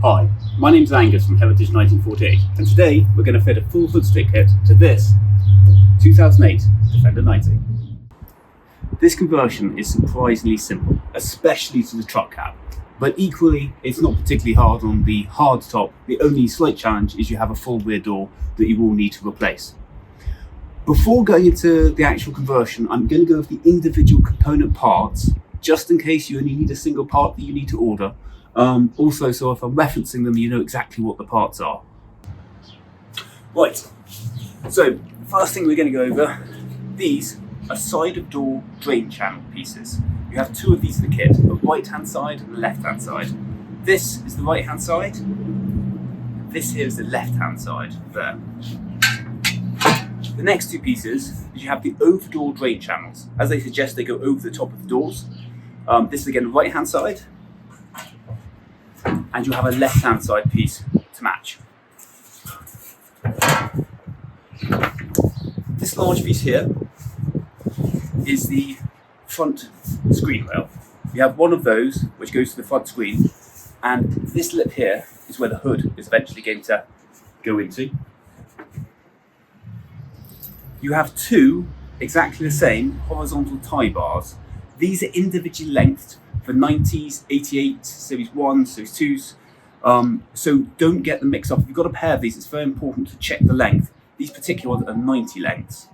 Hi, my name's Angus from Heritage 1948, and today we're going to fit a full hood stick kit to this 2008 Defender 90. This conversion is surprisingly simple, especially to the truck cab, but equally it's not particularly hard on the hard top. The only slight challenge is you have a full rear door that you will need to replace. Before going into the actual conversion, I'm going to go over the individual component parts, just in case you only need a single part that you need to order. Also, so if I'm referencing them, you know exactly what the parts are. Right, so first thing we're going to go over, these are side of door drain channel pieces. You have two of these in the kit, the right hand side and the left hand side. This is the right hand side, this here is the left hand side there. The next two pieces is you have the over door drain channels. As they suggest, they go over the top of the doors. This is again the right hand side, and you have a left hand side piece to match. This large piece here is the front screen rail. You have one of those which goes to the front screen, and this lip here is where the hood is eventually going to go into. You have two exactly the same horizontal tie bars. These are individually lengthed for 90s, 88, Series 1, Series 2s. So don't get them mixed up. If you've got a pair of these, it's very important to check the length. These particular ones are 90 lengths.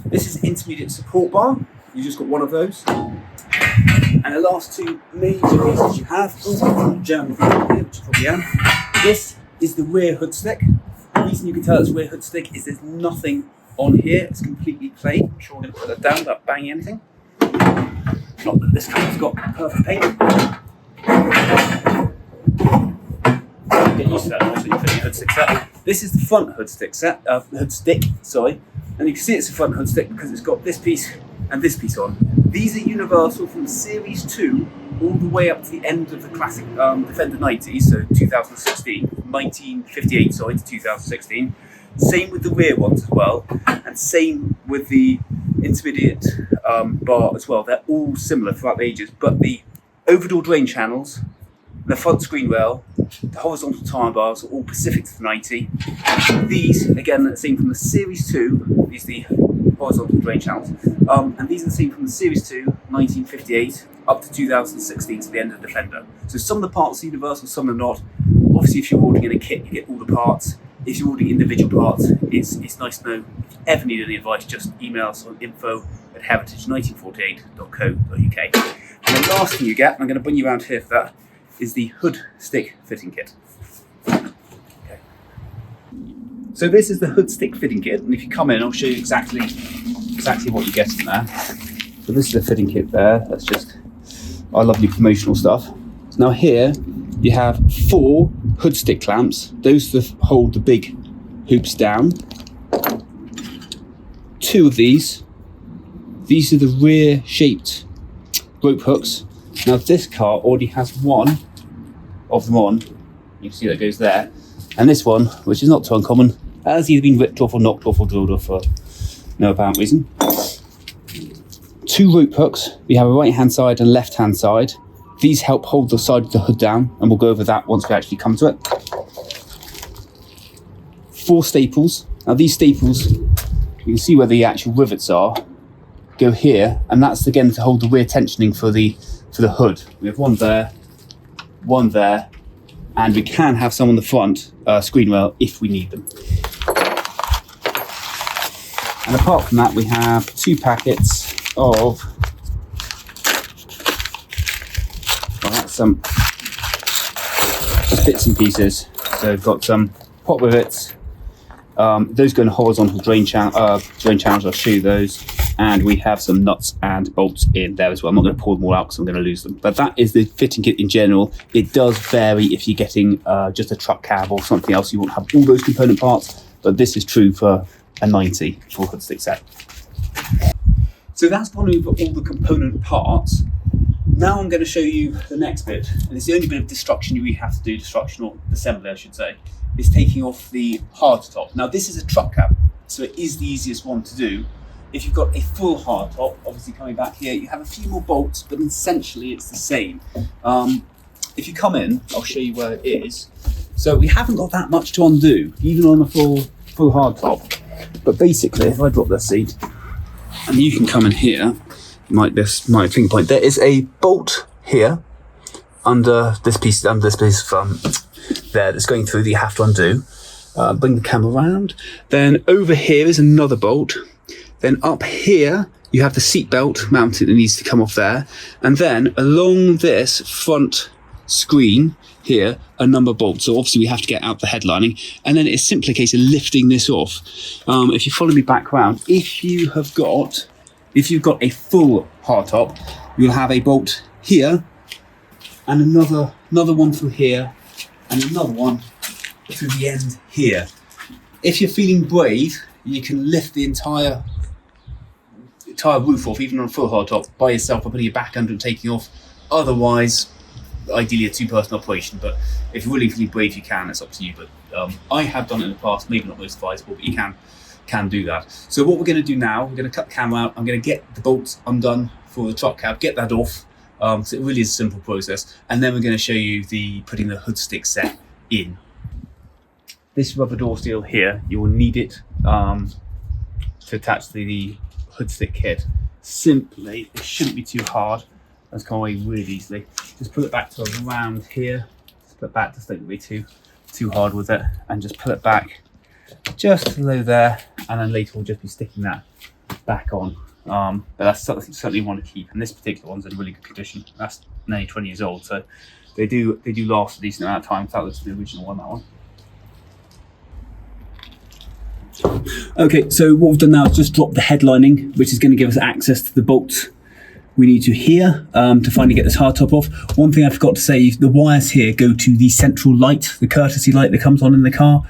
This is intermediate support bar. You just got one of those. And the last two major pieces you have, German here, which you probably am. This is the rear hood stick. The reason you can tell it's rear hood stick is there's nothing on here. It's completely plain. I'm sure I'm going to put that down without banging anything. Not that this car's got perfect paint. Get used to that once you put your hood stick set. This is the front hood stick set. And you can see it's a front hood stick because it's got this piece and this piece on. These are universal from Series 2 all the way up to the end of the classic Defender 90, so 1958 to 2016. Same with the rear ones as well, and same with the intermediate bar as well. They're all similar throughout the ages, but the overdoor drain channels, the front screen rail, the horizontal tie bars are all specific to the 90. These, again, are the same from the Series 2, these are the horizontal drain channels, and these are the same from the Series 2, 1958, up to 2016 to the end of the Defender. So some of the parts are universal, some are not. Obviously, if you're ordering in a kit, you get all the parts. If you're ordering individual parts, it's nice to know. If you ever need any advice, just email us on info@heritage1948.co.uk. And the last thing you get, and I'm going to bring you around here for that, is the hood stick fitting kit. Okay. So this is the hood stick fitting kit, and if you come in, I'll show you exactly what you get in there. So this is the fitting kit there. That's just our lovely promotional stuff. So now here you have 4 hood stick clamps. Those that hold the big hoops down. 2 of these. These are the rear shaped rope hooks. Now this car already has one of them on. You can see that goes there. And this one, which is not too uncommon, has either been ripped off or knocked off or drilled off for no apparent reason. 2 rope hooks. We have a right hand side and left hand side. These help hold the side of the hood down, and we'll go over that once we actually come to it. 4 staples. Now these staples, you can see where the actual rivets are, go here, and that's again to hold the rear tensioning for the hood. We have one there, and we can have some on the front screen rail if we need them. And apart from that, we have 2 packets of some bits and pieces. So we've got some pot rivets. Those go in horizontal drain channels. I'll show you those. And we have some nuts and bolts in there as well. I'm not going to pull them all out because I'm going to lose them. But that is the fitting kit in general. It does vary if you're getting just a truck cab or something else. You won't have all those component parts, but this is true for a 90 full hood stick set. So that's gone over all the component parts. Now I'm going to show you the next bit, and it's the only bit of destruction you have to do, destruction or assembly I should say, is taking off the hard top. Now this is a truck cab, so it is the easiest one to do. If you've got a full hardtop, obviously coming back here, you have a few more bolts, but essentially it's the same. If you come in, I'll show you where it is. So we haven't got that much to undo, even on a full hardtop. But basically, if I drop this seat, and you can come in here, my finger point, there is a bolt here under this piece there that's going through that you have to undo. Bring the camera around. Then over here is another bolt. Then up here, you have the seat belt mounted that needs to come off there. And then along this front screen here, a number of bolts. So obviously we have to get out the headlining. And then it's simply a case of lifting this off. If you follow me back around, if you've got a full hardtop, you'll have a bolt here and another one through here and another one through the end here. If you're feeling brave, you can lift the entire roof off, even on a full hardtop, by yourself by putting your back under and taking off. Otherwise, ideally a two-person operation, but if you're really feeling brave, you can. It's up to you. But I have done it in the past, maybe not most advisable, but you can do that. So what we're going to do now, we're going to cut the camera out. I'm going to get the bolts undone for the truck cab, get that off. So it really is a simple process, and then we're going to show you putting the hood stick set in. This rubber door seal here, you will need it to attach to the hood stick kit. Simply, it shouldn't be too hard. That's come away really easily. Just pull it back to around here. Just put it back, just don't be too hard with it, and just pull it back just below there, and then later we'll just be sticking that back on. But that's certainly one to keep, and this particular one's in really good condition. That's nearly 20 years old, so they do last a decent amount of time. That was the original one, that one. Okay, so what we've done now is just drop the headlining, which is going to give us access to the bolts we need to here to finally get this hardtop off. One thing I forgot to say, the wires here go to the central light, the courtesy light that comes on in the car.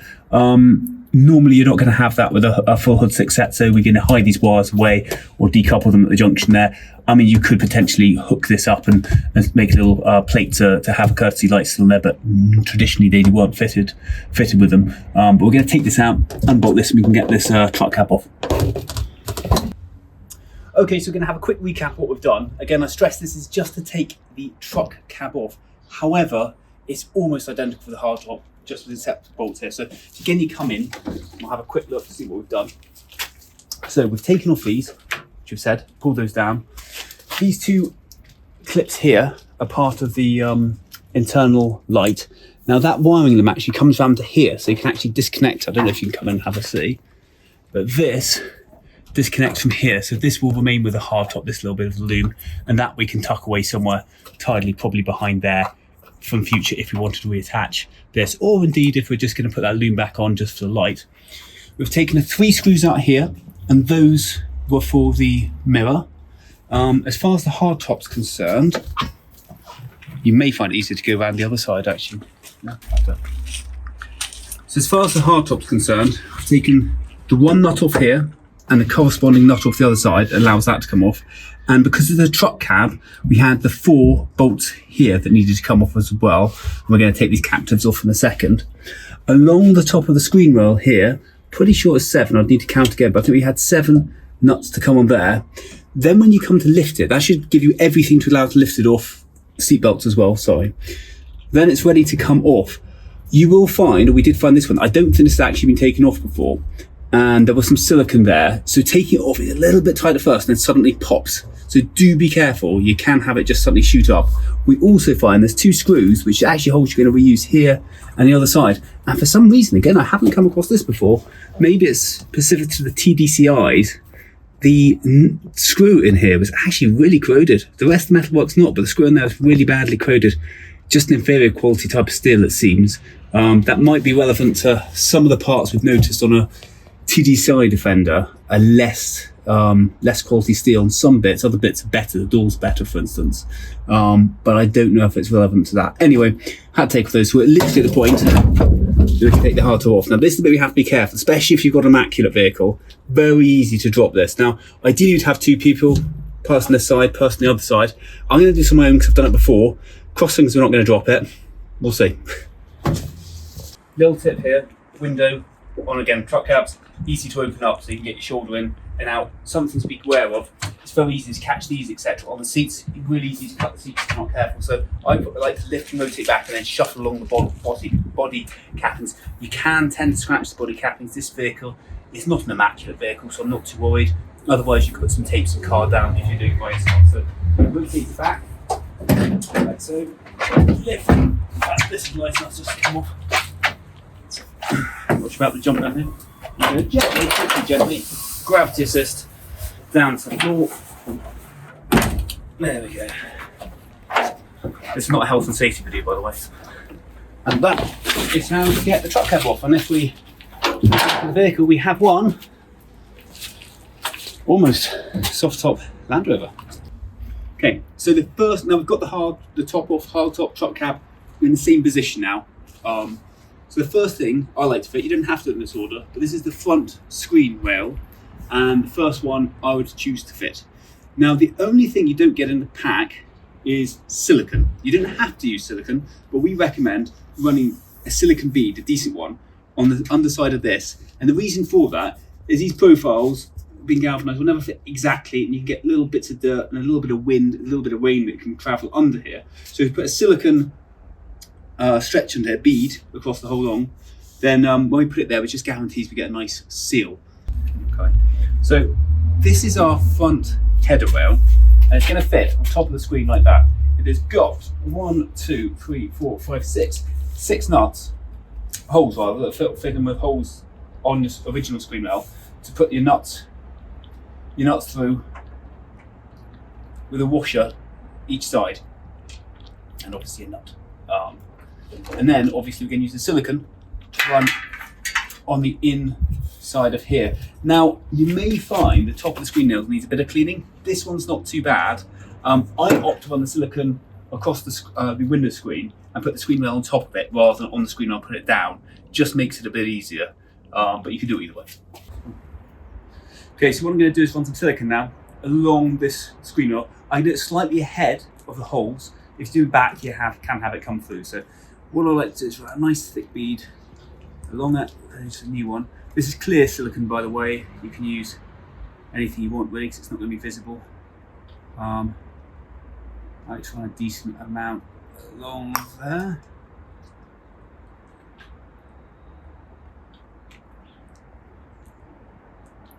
Normally you're not going to have that with a full hood stick set, so we're going to hide these wires away or decouple them at the junction there. I mean, you could potentially hook this up and make a little plate to have a courtesy light still there, but traditionally they weren't fitted with them. But we're going to take this out, unbolt this, and we can get this truck cap off. Okay, so we're going to have a quick recap of what we've done. Again, I stress this is just to take the truck cab off. However, it's almost identical for the hardtop, just with the separate bolts here. So again, you come in, we'll have a quick look to see what we've done. So we've taken off these, which we've said, pulled those down. These two clips here are part of the internal light. Now that wiring them actually comes round to here, so you can actually disconnect. I don't know if you can come in and have a see, but this disconnects from here. So this will remain with the hardtop, this little bit of the loom, and that we can tuck away somewhere tidily, probably behind there from future if we wanted to reattach this, or indeed if we're just going to put that loom back on just for the light. We've taken the 3 screws out here, and those were for the mirror. As far as the hardtop's concerned, you may find it easier to go around the other side actually. No, so as far as the hardtop's concerned, I've taken the one nut off here and the corresponding nut off the other side, allows that to come off. And because of the truck cab, we had the 4 bolts here that needed to come off as well. We're going to take these captives off in a second. Along the top of the screen rail here, pretty sure it's 7, I'd need to count again, but I think we had 7 nuts to come on there. Then when you come to lift it, that should give you everything to allow it to lift it off, seat belts as well, sorry. Then it's ready to come off. You will find, or we did find this one, I don't think this has actually been taken off before, and there was some silicone there, so taking it off is a little bit tighter first and then suddenly pops. So do be careful, you can have it just suddenly shoot up. We also find there's 2 screws which actually holes you're going to reuse here and the other side, and for some reason, again, I haven't come across this before, maybe it's specific to the TDCIs, the screw in here was actually really corroded. The rest of the metalwork's not, but the screw in there was really badly corroded. Just an inferior quality type of steel, it seems. That might be relevant to some of the parts we've noticed on a TDCI Defender are less quality steel on some bits, other bits are better, the door's better for instance, but I don't know if it's relevant to that. Anyway, had to take off those, so we're literally at the point we can take the hardtop off. Now this is the bit we have to be careful, especially if you've got an immaculate vehicle, very easy to drop this. Now ideally you'd have 2 people, person this side, person the other side. I'm going to do some of my own because I've done it before. Crossings, we're not going to drop it, we'll see. Little tip here, window on again, truck cabs, easy to open up so you can get your shoulder in And now, something to be aware of, it's very easy to catch these, etc. On the seats, it's really easy to cut the seats if you're not careful. So I like to lift and rotate back and then shuffle along the body cappings. You can tend to scratch the body cappings. This vehicle is not an immaculate vehicle, so I'm not too worried. Otherwise, you could put some tapes and card down if you're doing it by yourself. So rotate it back, like so. Lift. This is nice enough just to come off. Watch about the jump down here. You go gently, gravity assist down to the floor. There we go. This is not a health and safety video, by the way. And that is how to get the truck cab off. And if we look at the vehicle, we have one almost soft top Land Rover. Okay, so now we've got the top off, hard top truck cab in the same position now. So the first thing I like to fit, you don't have to do it in this order, but this is the front screen rail, and the first one I would choose to fit. Now the only thing you don't get in the pack is silicone. You don't have to use silicone, but we recommend running a silicone bead, a decent one, on the underside of this. And the reason for that is these profiles being galvanized will never fit exactly, and you can get little bits of dirt and a little bit of wind, a little bit of rain that can travel under here. So if you put a silicone stretch under here, bead across the whole long, then when we put it there, it just guarantees we get a nice seal. Okay, so this is our front header rail, and it's going to fit on top of the screen like that. It has got 1, 2, 3, 4, 5, 6 nuts, holes rather, that fit in with holes on this original screen rail to put your nuts through with a washer each side, and obviously a nut. And then obviously we can use the silicone to run on the inside of here. Now you may find the top of the screen nails needs a bit of cleaning. This one's not too bad. I opt to run the silicone across the window screen and put the screen rail on top of it rather than on the screen. I'll put it down. Just makes it a bit easier, but you can do it either way. Okay, so what I'm going to do is run some silicone now along this screen rail. I do it slightly ahead of the holes. If you do back, you can have it come through. So what I like to do is run a nice thick bead along that. There's a new one. This is clear silicone, by the way. You can use anything you want really, because it's not going to be visible. I like to run a decent amount along there.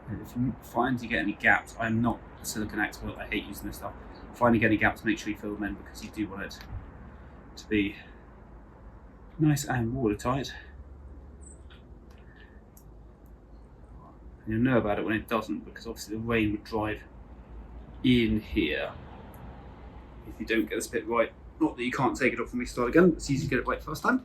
And if you find you get any gaps, I'm not a silicone expert, I hate using this stuff. Find you get any gaps, make sure you fill them in, because you do want it to be nice and watertight. And you'll know about it when it doesn't, because obviously the rain would drive in here if you don't get this bit right. Not that you can't take it off and restart again, it's easy to get it right first time.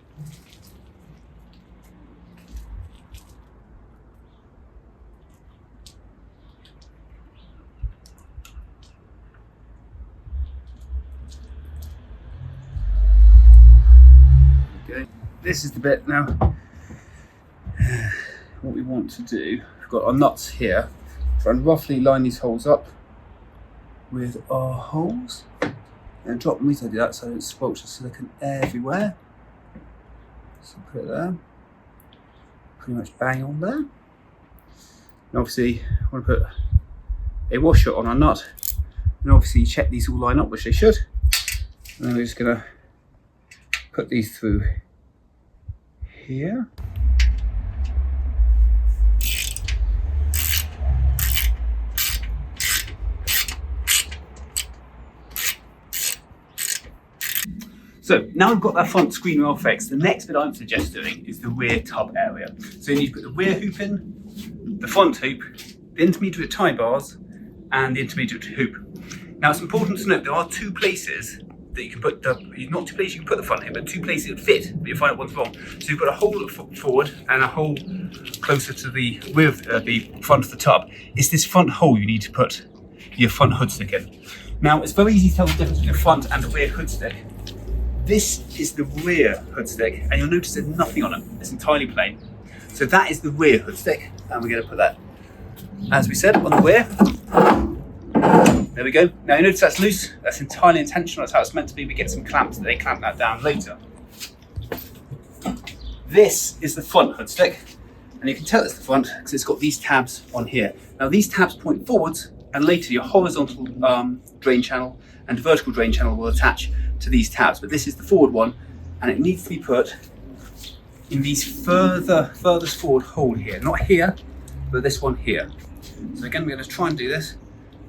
Okay, this is the bit now. What we want to do, we've got our nuts here, try and roughly line these holes up with our holes and drop them. I do that so I don't squelch the silicone everywhere. So put it there, pretty much bang on there. And obviously I want to put a washer on our nut, and obviously check these all line up, which they should. And then we're just going to put these through here. So now we've got that front screen rail fixed, the next bit I'm suggesting doing is the rear tub area. So you need to put the rear hoop in, the front hoop, the intermediate tie bars, and the intermediate hoop. Now it's important to note there are two places that you can put not two places you can put the front hoop, but two places that fit, but you find out one's wrong. So you've got a hole forward and a hole closer to the rear of the front of the tub. It's this front hole you need to put your front hood stick in. Now it's very easy to tell the difference between the front and the rear hood stick. This is the rear hood stick, and you'll notice there's nothing on it. It's entirely plain. So that is the rear hood stick, and we're going to put that, as we said, on the rear. There we go. Now you notice that's loose. That's entirely intentional. That's how it's meant to be. We get some clamps, they clamp that down later. This is the front hood stick, And you can tell it's the front because it's got these tabs on here. Now these tabs point forwards, and later your horizontal drain channel and vertical drain channel will attach to these tabs. But this is the forward one, and it needs to be put in these furthest forward hole here. Not here, but this one here. So again, we're going to try and do this.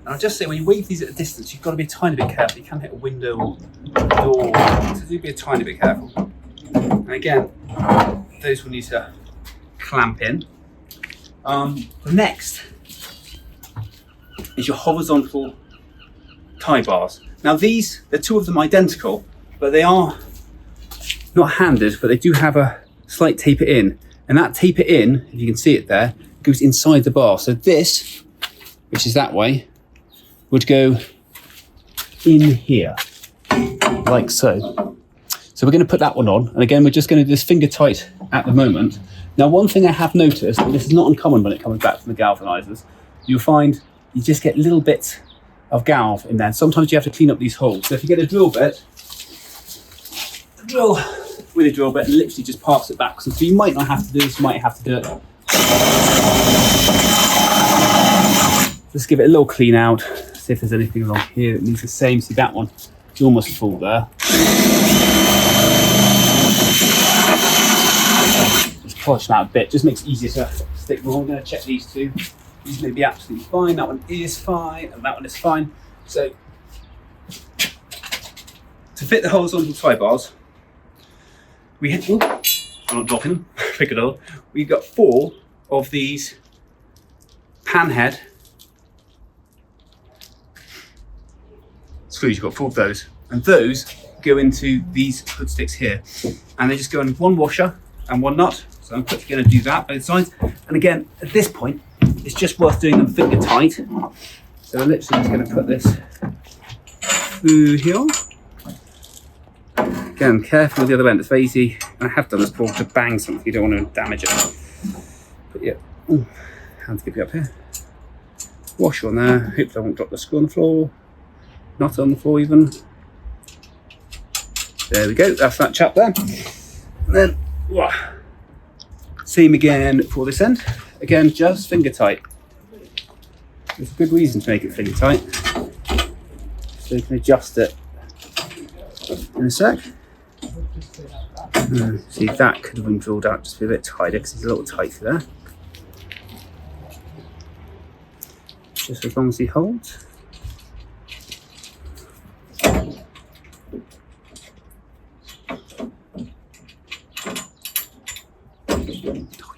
And I'll just say, when you wave these at a distance, you've got to be a tiny bit careful. You can hit a window or a door, so do be a tiny bit careful. And again, those will need to clamp in. The next is your horizontal tie bars. Now these, the two of them identical, but they are not handed, but they do have a slight taper in. And that taper in, if you can see it there, goes inside the bar. So this, which is that way, would go in here, like so. So we're going to put that one on. And again, we're just going to do this finger tight at the moment. Now, one thing I have noticed, and this is not uncommon when it comes back from the galvanizers, you'll find you just get little bits of galv in there. Sometimes you have to clean up these holes. So if you get a drill bit, drill with a drill bit and literally just pass it back. So you might not have to do this, you might have to do it. Just give it a little clean out, see if there's anything along here that needs the same. See that one, it's almost full there. Just polish that a bit, just makes it easier to stick more. I'm going to check these two. These may be absolutely fine, that one is fine, and that one is fine. So, to fit the horizontal tie bars, we had, I'm not dropping them, pick it up. We've got 4 of these panhead screws. You've got 4 of those, and those go into these hood sticks here, and they just go in one washer and one nut. So I'm quickly going to do that both sides. And again, at this point, it's just worth doing them finger tight. So we're literally just going to put this through here. Again, careful with the other end. It's very easy, and I have done this before, to bang something. You don't want to damage it. But yeah, ooh, hands get me up here. Washer on there. Hopefully I won't drop the screw on the floor. Not on the floor even. There we go, that's that chap there. And then, same again for this end. Again, just finger tight. There's a good reason to make it finger tight. So you can adjust it in a sec. See, that could have been drilled out just to be a bit tighter because it's a little tight there. Just as long as he holds.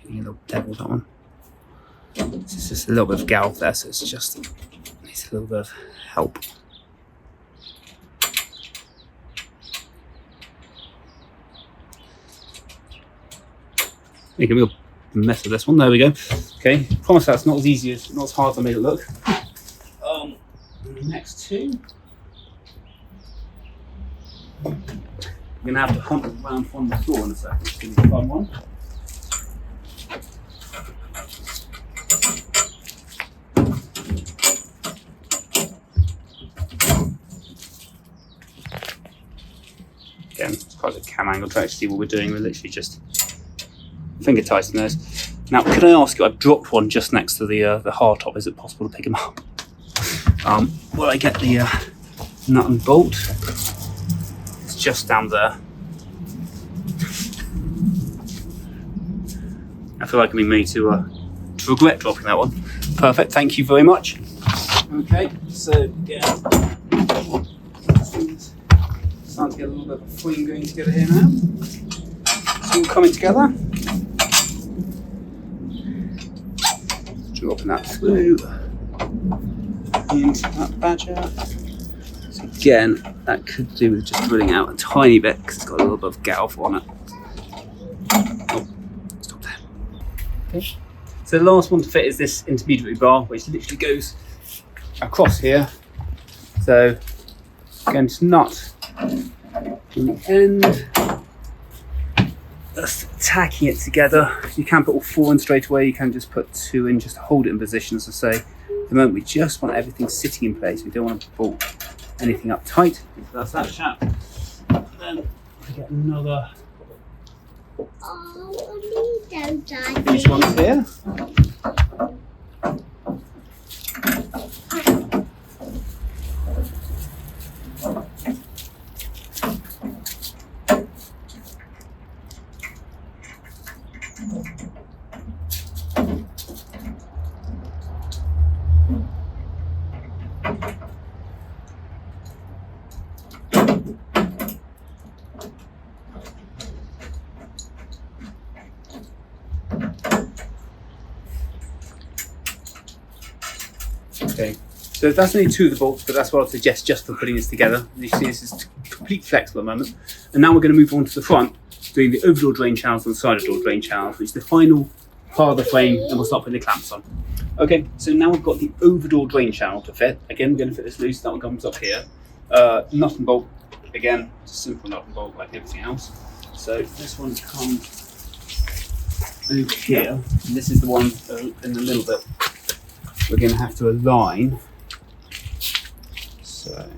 A little devil, that one. It's just a little bit of galv there, so it's just needs a little bit of help. Make a real mess of this one. There we go. Okay, promise that's not as easy as, not as hard as I made it look. Next two. You're gonna have to hunt around on the floor in a second. It's gonna be a fun one. Again, it's quite a cam angle to actually see what we're doing. We're literally just finger tightening those. Now, could I ask you, I've dropped one just next to the hard top. Is it possible to pick them up? Will I get the nut and bolt? It's just down there. I feel like I'm being made to regret dropping that one. Perfect, thank you very much. Okay, so yeah. Starting to get a little bit of a fling going together here now. It's all coming together. Dropping that through into that badger. So again, that could do with just drilling out a tiny bit because it's got a little bit of galv on it. Oh, stop there. Okay. So the last one to fit is this intermediary bar, which literally goes across here. So again, just nut in the end, just tacking it together. You can put all 4 in straight away, you can just put 2 in just to hold it in position. As I say, at the moment we just want everything sitting in place, we don't want to bolt anything up tight. So that's that chap. And then I get another Oh, me don't, Daddy. These ones here. Okay, so that's only 2 of the bolts, but that's what I'd suggest just for putting this together. You see this is complete flex at the moment. And now we're going to move on to the front, doing the overdoor drain channels and the side door drain channels, which is the final part of the frame, and we'll start putting the clamps on. Okay, so now we've got the overdoor drain channel to fit. Again, we're going to fit this loose, that one comes up here. Nut and bolt, again, just a simple nut and bolt like everything else. So this one comes over here, and this is the one in a little bit we're going to have to align. So,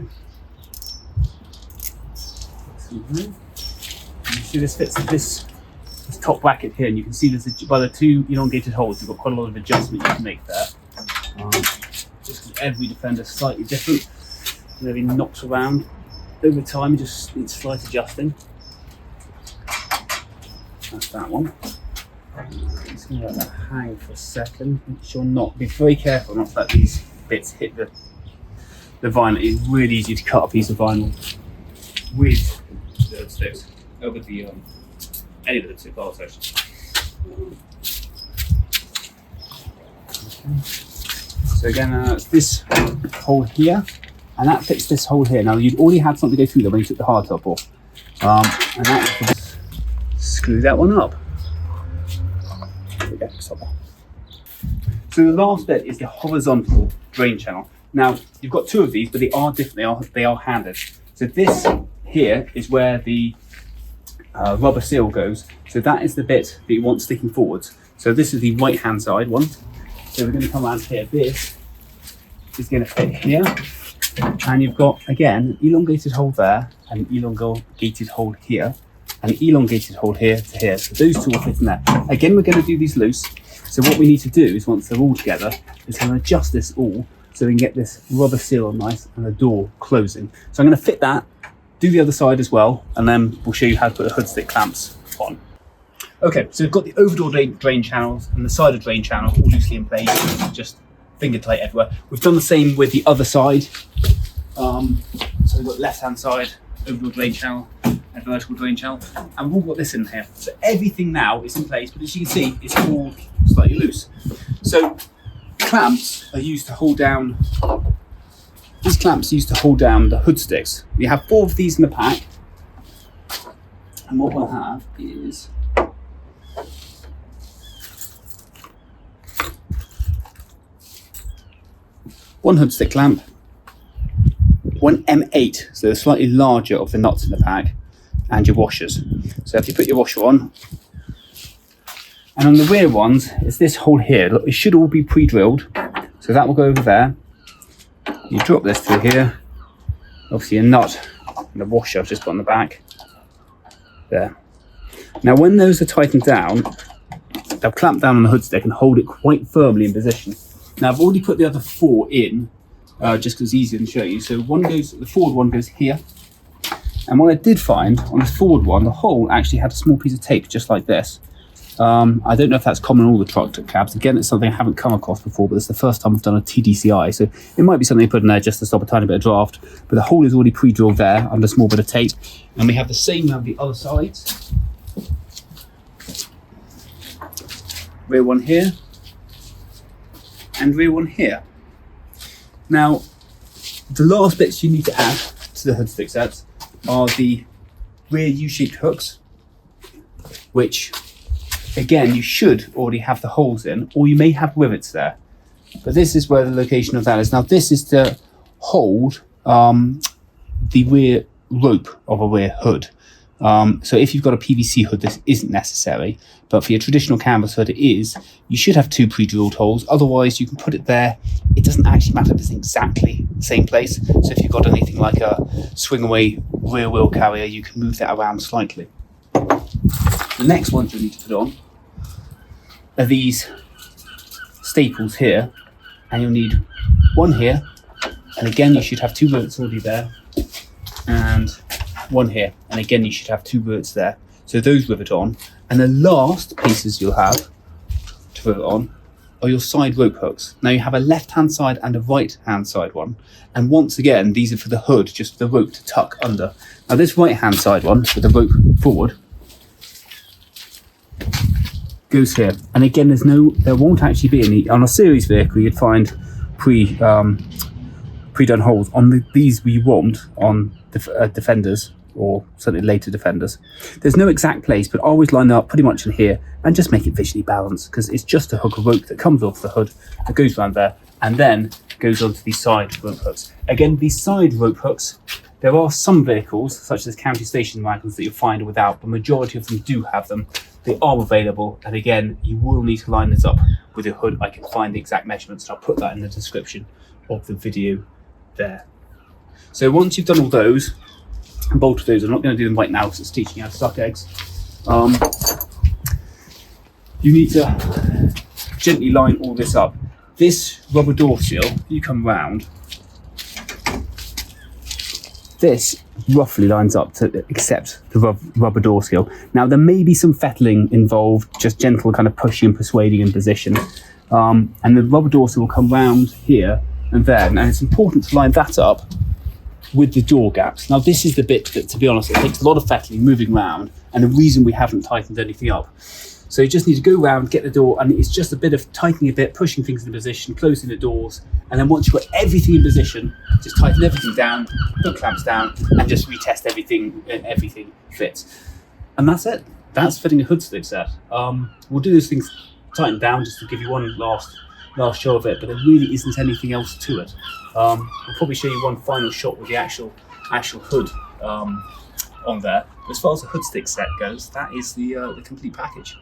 you see this fits this top bracket here, and you can see there's by the 2 elongated holes, you've got quite a lot of adjustment you can make there. Just because every Defender is slightly different, maybe knocks around over time, you just need slight adjusting. That's that one. I'm just going to let that hang for a second. Make sure not. Be very careful not to let these bits hit the vinyl. It's really easy to cut a piece of vinyl with the hood sticks. With the any of the hood stick parts actually. Okay. So again, it's this hole here, and that fits this hole here. Now you'd already had something go through there when you took the hard top off, and that screw that one up. So the last bit is the horizontal drain channel. Now you've got 2 of these, but they are different. They are handed. So this here is where the rubber seal goes. So that is the bit that you want sticking forwards. So this is the right hand side one. So we're going to come around here. This is going to fit here, and you've got again an elongated hole there, and an elongated hole here, and an elongated hole here to here. So those 2 will fit in there. Again, we're going to do these loose. So what we need to do is, once they're all together, is kind of adjust this all so we can get this rubber seal nice and the door closing. So I'm going to fit that, do the other side as well, and then we'll show you how to put the hood stick clamps on. Okay, so we've got the overdoor drain channels and the side of drain channel all loosely in place, just finger tight everywhere. We've done the same with the other side. So we've got left hand side, overdoor drain channel, and vertical drain channel, and we've all got this in here. So everything now is in place, but as you can see, it's all slightly loose. So clamps are used to hold down, these clamps are used to hold down the hood sticks. We have 4 of these in the pack, and what we'll have is one hood stick clamp, one M8, so the slightly larger of the nuts in the pack, and your washers. So if you put your washer on, and on the rear ones, it's this hole here. Look, it should all be pre-drilled, so that will go over there. You drop this through here, obviously a nut and a washer I've just put on the back there. Now when those are tightened down, they'll clamp down on the hood stick and hold it quite firmly in position. Now I've already put the other 4 in, just because it's easier to show you. So the forward one goes here, and what I did find on the forward one, the hole actually had a small piece of tape just like this. I don't know if that's common in all the truck cabs. Again, it's something I haven't come across before, but it's the first time I've done a TDCI, so it might be something they put in there just to stop a tiny bit of draft, but the hole is already pre-drilled there under a small bit of tape. And we have the same on the other sides. Rear one here, and rear one here. Now, the last bits you need to add to the hood stick sets are the rear U-shaped hooks, which again, you should already have the holes in, or you may have rivets there. But this is where the location of that is. Now, this is to hold the rear rope of a rear hood. So if you've got a PVC hood, this isn't necessary. But for your traditional canvas hood, it is. You should have 2 pre-drilled holes. Otherwise, you can put it there. It doesn't actually matter if it's exactly the same place. So if you've got anything like a swing-away rear wheel carrier, you can move that around slightly. The next ones you'll need to put on are these staples here, and you'll need one here, and again you should have 2 rivets already there, and one here, and again you should have 2 rivets there. So those rivet on, and the last pieces you'll have to rivet on are your side rope hooks. Now you have a left hand side and a right hand side one, and once again these are for the hood, just the rope to tuck under. Now this right hand side one with the rope forward goes here, and again there won't actually be any on a series vehicle. You'd find pre-done holes on these we won't on Defenders, or certainly later Defenders. There's no exact place, but always line them up pretty much in here and just make it visually balanced, because it's just a hook of rope that comes off the hood, that goes around there, and then goes onto these side rope hooks. Again, these side rope hooks, there are some vehicles, such as county station wagons, that you'll find without. The majority of them do have them. They are available, and again, you will need to line this up with your hood. I can find the exact measurements, and I'll put that in the description of the video there. So once you've done all those, and bolted those, I'm not going to do them right now because it's teaching you how to suck eggs. You need to gently line all this up. This rubber door seal, you come round, this roughly lines up to accept the rubber door seal. Now there may be some fettling involved, just gentle kind of pushing and persuading in position. And the rubber door seal will come round here and there. And it's important to line that up with the door gaps. Now this is the bit that, to be honest, it takes a lot of fettling, moving around, and the reason we haven't tightened anything up. So you just need to go around, get the door, and it's just a bit of tightening a bit, pushing things into position, closing the doors, and then once you've got everything in position, just tighten everything down, put clamps down, and just retest everything, and everything fits. And that's it. That's fitting a hood stick set. We'll do those things tightened down just to give you one last show of it, but there really isn't anything else to it. We'll probably show you one final shot with the actual hood on there. But as far as the hood stick set goes, that is the complete package.